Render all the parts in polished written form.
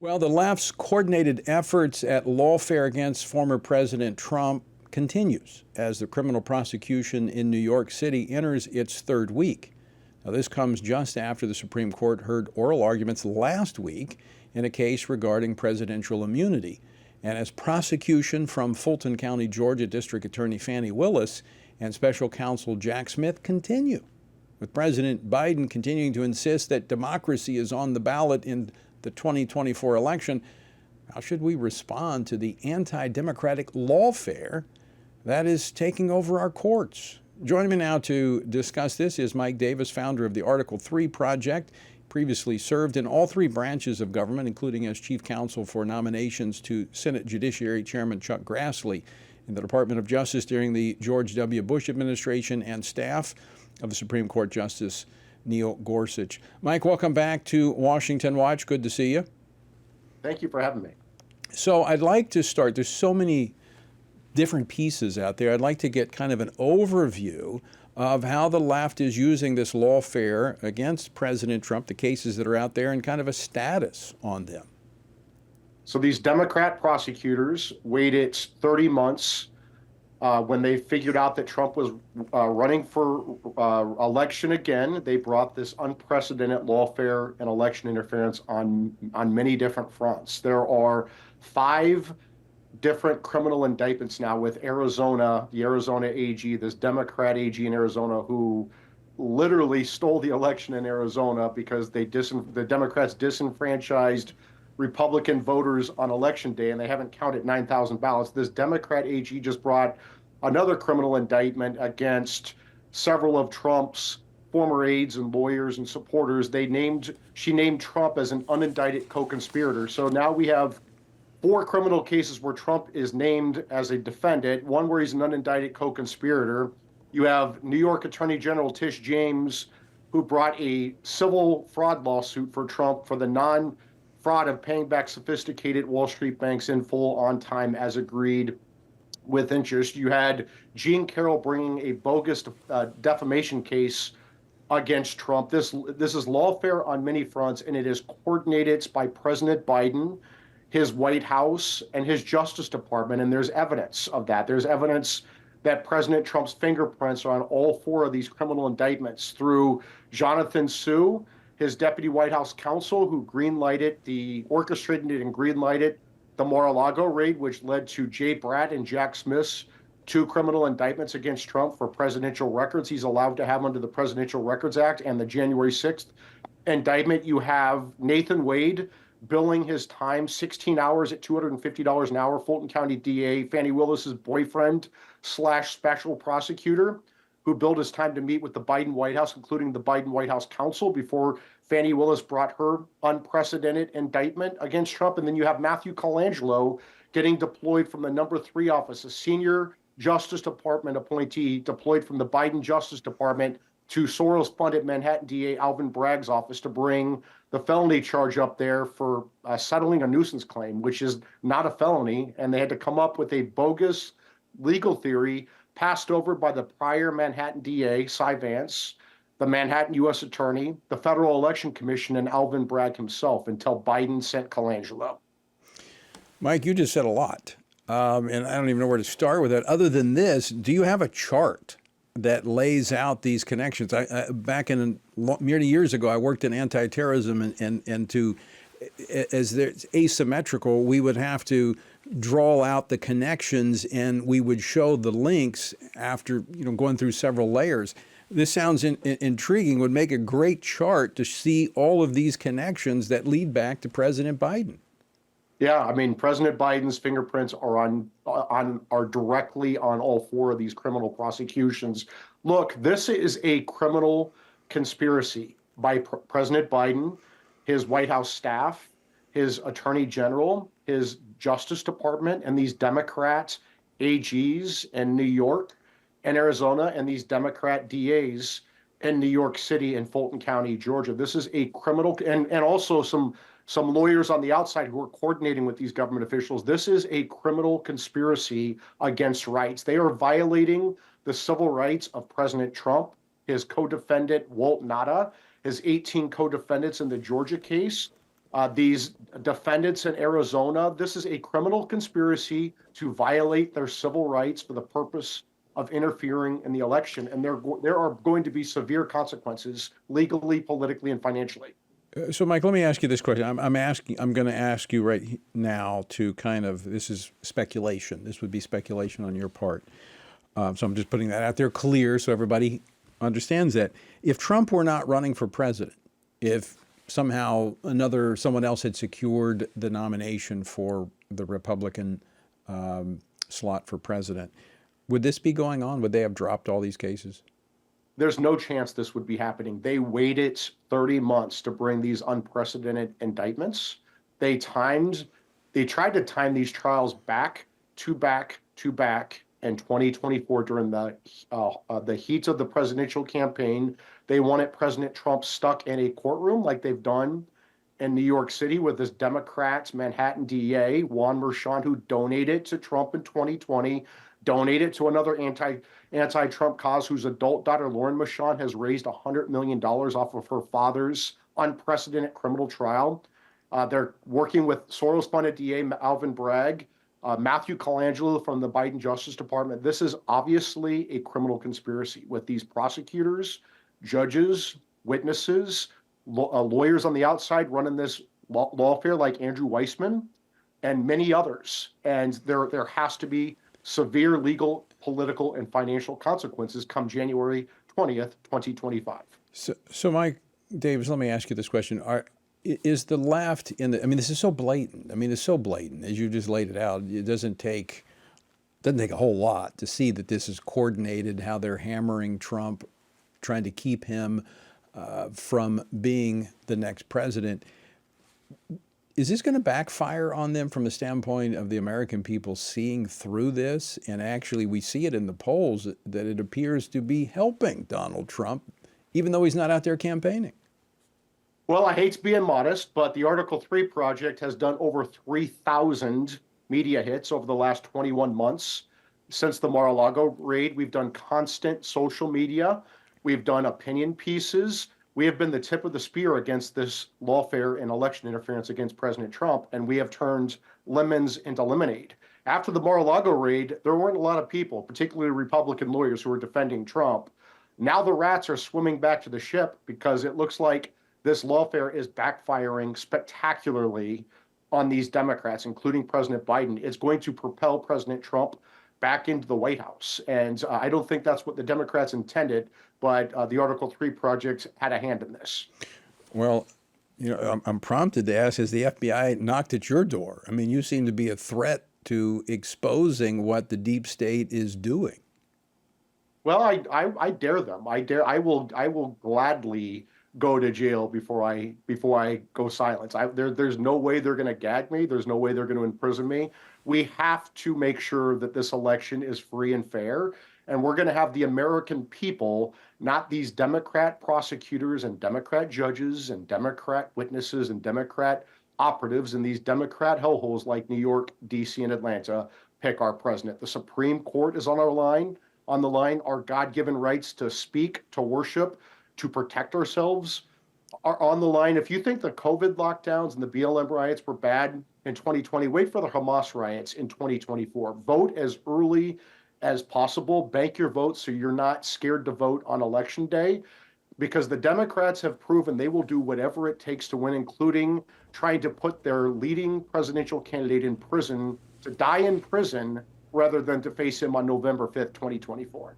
Well, the left's coordinated efforts at lawfare against former President Trump continues as the criminal prosecution in New York City enters its third week. Now, this comes just after the Supreme Court heard oral arguments last week in a case regarding presidential immunity. And as prosecution from Fulton County, Georgia District Attorney Fani Willis and Special Counsel Jack Smith continue, with President Biden continuing to insist that democracy is on the ballot in the 2024 election, how should we respond to the anti-democratic lawfare that is taking over our courts? Joining me now to discuss this is Mike Davis, founder of the Article 3 Project. Previously served in all three branches of government, including as chief counsel for nominations to Senate Judiciary Chairman Chuck Grassley in the Department of Justice during the George W. Bush administration, and staff of the Supreme Court Justice Neil Gorsuch. Mike, welcome back to Washington Watch. Good to see you. Thank you for having me. So I'd like to start, there's so many different pieces out there. I'd like to get kind of an overview of how the left is using this lawfare against President Trump, the cases that are out there, and kind of a status on them. So these Democrat prosecutors waited 30 months when they figured out that Trump was running for election again. They brought this unprecedented lawfare and election interference on many different fronts. There are 5 different criminal indictments now with Arizona, the Arizona AG, this Democrat AG in Arizona who literally stole the election in Arizona because the Democrats disenfranchised Republican voters on election day, and they haven't counted 9,000 ballots. This Democrat AG just brought another criminal indictment against several of Trump's former aides and lawyers and supporters. She named Trump as an unindicted co-conspirator. So now we have 4 criminal cases where Trump is named as a defendant, one where he's an unindicted co-conspirator. You have New York Attorney General Tish James, who brought a civil fraud lawsuit for Trump for the non-fraud of paying back sophisticated Wall Street banks in full, on time, as agreed, with interest. You had Jean Carroll bringing a bogus defamation case against Trump. This is lawfare on many fronts, and it is coordinated by President Biden, his White House, and his Justice Department, and there's evidence of that. There's evidence that President Trump's fingerprints are on all 4 of these criminal indictments through Jonathan Sue, his deputy White House counsel, who orchestrated and green-lighted the Mar-a-Lago raid, which led to Jay Bratt and Jack Smith's 2 criminal indictments against Trump for presidential records he's allowed to have under the Presidential Records Act, and the January 6th indictment. You have Nathan Wade billing his time 16 hours at $250 an hour, Fulton County DA, Fani Willis's boyfriend / special prosecutor, who billed his time to meet with the Biden White House, including the Biden White House counsel, before Fani Willis brought her unprecedented indictment against Trump. And then you have Matthew Colangelo getting deployed from the number 3 office, a senior Justice Department appointee deployed from the Biden Justice Department to Soros-funded Manhattan DA Alvin Bragg's office to bring the felony charge up there for settling a nuisance claim, which is not a felony. And they had to come up with a bogus legal theory passed over by the prior Manhattan DA, Cy Vance, the Manhattan U.S. Attorney, the Federal Election Commission, and Alvin Bragg himself, until Biden sent Colangelo. Mike, you just said a lot, and I don't even know where to start with that. Other than this, do you have a chart that lays out these connections? Back in many years ago, I worked in anti-terrorism, and as it's asymmetrical, we would have to draw out the connections, and we would show the links after going through several layers. This sounds intriguing. Would make a great chart to see all of these connections that lead back to President Biden. Yeah, I mean, President Biden's fingerprints are directly on all 4 of these criminal prosecutions. Look, this is a criminal conspiracy by President Biden, his White House staff, his Attorney General, his Justice Department, and these Democrat AGs in New York and Arizona, and these Democrat DAs in New York City and Fulton County, Georgia. This is a criminal, and also some lawyers on the outside who are coordinating with these government officials. This is a criminal conspiracy against rights. They are violating the civil rights of President Trump, his co-defendant Walt Nada, his 18 co-defendants in the Georgia case, These defendants in Arizona, this is a criminal conspiracy to violate their civil rights for the purpose of interfering in the election. And there are going to be severe consequences legally, politically, and financially. So, Mike, let me ask you this question. I'm going to ask you right now to kind of, this is speculation. This would be speculation on your part. So I'm just putting that out there clear so everybody understands that. If Trump were not running for president, if somehow someone else had secured the nomination for the Republican slot for president, would this be going on? Would they have dropped all these cases? There's no chance this would be happening. They waited 30 months to bring these unprecedented indictments. They tried to time these trials back to back to back in 2024 during the heat of the presidential campaign. They wanted President Trump stuck in a courtroom like they've done in New York City with this Democrats Manhattan DA, Juan Merchan, who donated to Trump in 2020, donated to another anti-Trump cause whose adult daughter, Lauren Merchan, has raised $100 million off of her father's unprecedented criminal trial. They're working with Soros-funded DA Alvin Bragg, Matthew Colangelo from the Biden Justice Department. This is obviously a criminal conspiracy with these prosecutors, judges, witnesses, lawyers on the outside running this lawfare like Andrew Weissman and many others. And there has to be severe legal, political, and financial consequences come January 20th, 2025. So Mike Davis, let me ask you this question. Is the left this is so blatant. It's so blatant, as you just laid it out. It doesn't take a whole lot to see that this is coordinated, how they're hammering Trump, trying to keep him from being the next president. Is this going to backfire on them from the standpoint of the American people seeing through this? And actually, we see it in the polls that it appears to be helping Donald Trump, even though he's not out there campaigning. Well, I hate being modest, but the Article 3 project has done over 3,000 media hits over the last 21 months. Since the Mar-a-Lago raid, we've done constant social media. We've done opinion pieces. We have been the tip of the spear against this lawfare and election interference against President Trump, and we have turned lemons into lemonade. After the Mar-a-Lago raid, there weren't a lot of people, particularly Republican lawyers, who were defending Trump. Now the rats are swimming back to the ship because it looks like this lawfare is backfiring spectacularly on these Democrats, including President Biden. It's going to propel President Trump back into the White House. And I don't think that's what the Democrats intended, but the Article 3 project had a hand in this. Well, I'm prompted to ask, has the FBI knocked at your door? You seem to be a threat to exposing what the deep state is doing. Well, I dare them. I will gladly go to jail before I go silent. There's no way they're going to gag me. There's no way they're going to imprison me. We have to make sure that this election is free and fair. And we're going to have the American people, not these Democrat prosecutors and Democrat judges and Democrat witnesses and Democrat operatives and these Democrat hellholes like New York, D.C., and Atlanta pick our president. The Supreme Court is on the line. Our God-given rights to speak, to worship, to protect ourselves are on the line. If you think the COVID lockdowns and the BLM riots were bad in 2020, wait for the Hamas riots in 2024. Vote as early as possible. Bank your vote so you're not scared to vote on election day, because the Democrats have proven they will do whatever it takes to win, including trying to put their leading presidential candidate in prison, to die in prison rather than to face him on November 5th, 2024.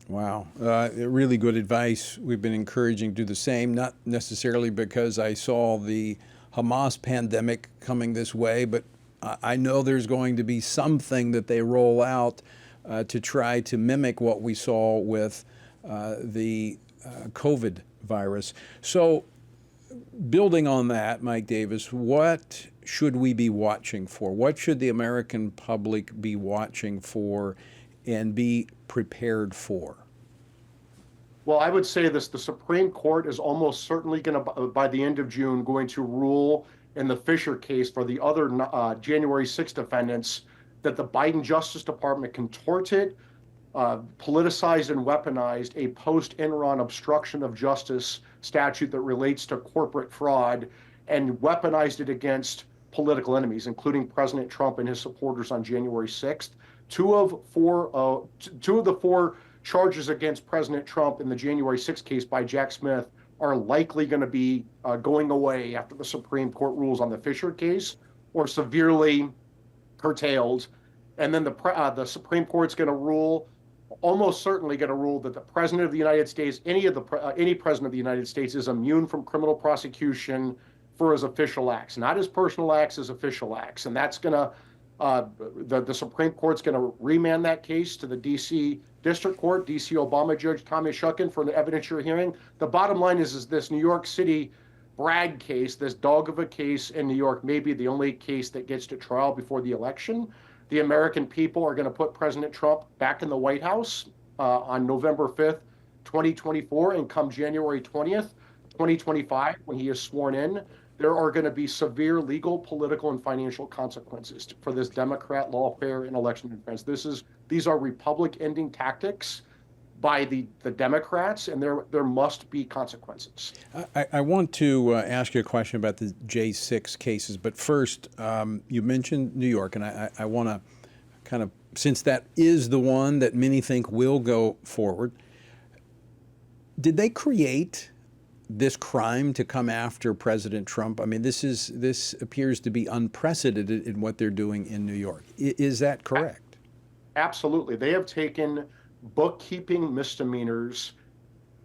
Wow. Really good advice. We've been encouraging to do the same, not necessarily because I saw the Hamas pandemic coming this way, but I know there's going to be something that they roll out to try to mimic what we saw with the COVID virus. So building on that, Mike Davis, what should we be watching for? What should the American public be watching for and be prepared for? Well, I would say this: the Supreme Court is almost certainly going to, by the end of June, going to rule in the Fisher case for the other January 6 defendants that the Biden Justice Department contorted, politicized, and weaponized a post-Enron obstruction of justice statute that relates to corporate fraud. and weaponized it against political enemies, including President Trump and his supporters on January 6th. Two of the four charges against President Trump in the January 6th case by Jack Smith are likely going to be going away after the Supreme Court rules on the Fisher case, or severely curtailed. And then the Supreme Court's going to rule, almost certainly going to rule, that the President of the United States, any President of the United States, is immune from criminal prosecution for his official acts, not his personal acts, his official acts. And that's going to, the Supreme Court's going to remand that case to the D.C. District Court, D.C. Obama Judge Thomas Shucken, for an evidentiary hearing. The bottom line is this New York City Bragg case, this dog of a case in New York, may be the only case that gets to trial before the election. The American people are going to put President Trump back in the White House on November 5th, 2024, and come January 20th, 2025, when he is sworn in, there are going to be severe legal, political, and financial consequences for this Democrat lawfare and election interference. These are Republic-ending tactics by the Democrats, and there must be consequences. I want to ask you a question about the J6 cases, but first, you mentioned New York, and I want to kind of, since that is the one that many think will go forward, did they create this crime to come after President Trump? I mean, this appears to be unprecedented in what they're doing in New York. Is that correct? Absolutely. They have taken bookkeeping misdemeanors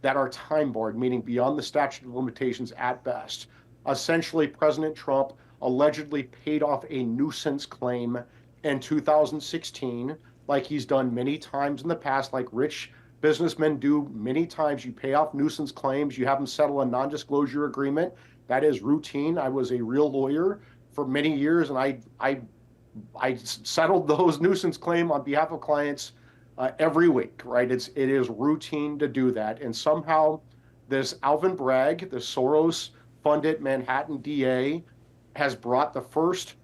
that are time barred, meaning beyond the statute of limitations at best. Essentially, President Trump allegedly paid off a nuisance claim in 2016, like he's done many times in the past, like rich businessmen do many times. You pay off nuisance claims, you have them settle a non-disclosure agreement. That is routine. I was a real lawyer for many years, and I settled those nuisance claims on behalf of clients every week, right? It is routine to do that. And somehow this Alvin Bragg, the Soros-funded Manhattan DA, has brought the first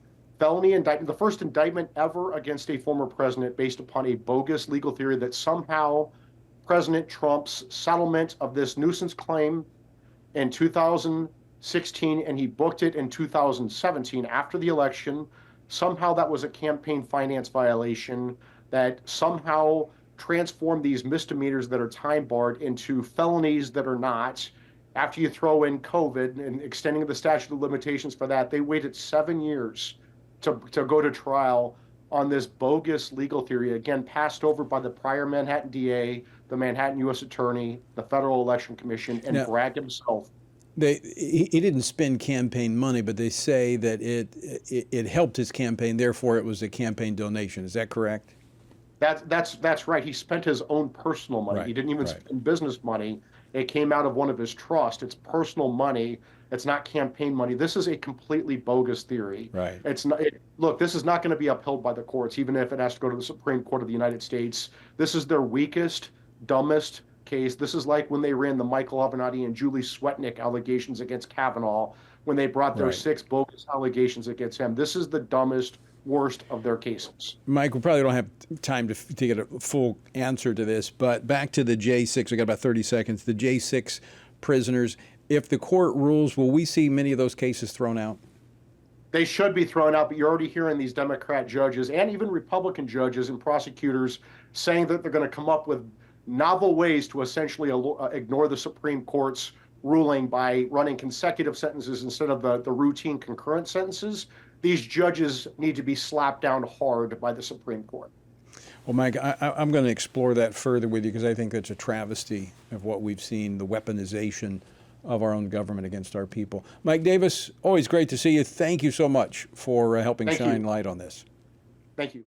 felony indictment, the first indictment ever against a former president based upon a bogus legal theory that somehow President Trump's settlement of this nuisance claim in 2016, and he booked it in 2017 after the election, somehow that was a campaign finance violation that somehow transformed these misdemeanors that are time barred into felonies that are not. After you throw in COVID and extending the statute of limitations for that, they waited 7 years to go to trial on this bogus legal theory, again, passed over by the prior Manhattan DA, the Manhattan U.S. Attorney, the Federal Election Commission, and now, Bragg himself. He didn't spend campaign money, but they say that it helped his campaign, therefore it was a campaign donation. Is that correct? That's right. He spent his own personal money. Right, he didn't even spend business money. It came out of one of his trusts. It's personal money. It's not campaign money. This is a completely bogus theory. Right. Look, this is not going to be upheld by the courts, even if it has to go to the Supreme Court of the United States. This is their weakest, dumbest case. This is like when they ran the Michael Avenatti and Julie Swetnick allegations against Kavanaugh, when they brought their 6 bogus allegations against him. This is the dumbest, worst of their cases. Mike, we probably don't have time to get a full answer to this, but back to the J6, we got about 30 seconds. The J6 prisoners, if the court rules, will we see many of those cases thrown out? They should be thrown out, but you're already hearing these Democrat judges and even Republican judges and prosecutors saying that they're going to come up with novel ways to essentially ignore the Supreme Court's ruling by running consecutive sentences instead of the routine concurrent sentences. These judges need to be slapped down hard by the Supreme Court. Well, Mike, I'm going to explore that further with you because I think that's a travesty of what we've seen, the weaponization of our own government against our people. Mike Davis, always great to see you. Thank you so much for helping shine light on this. Thank you.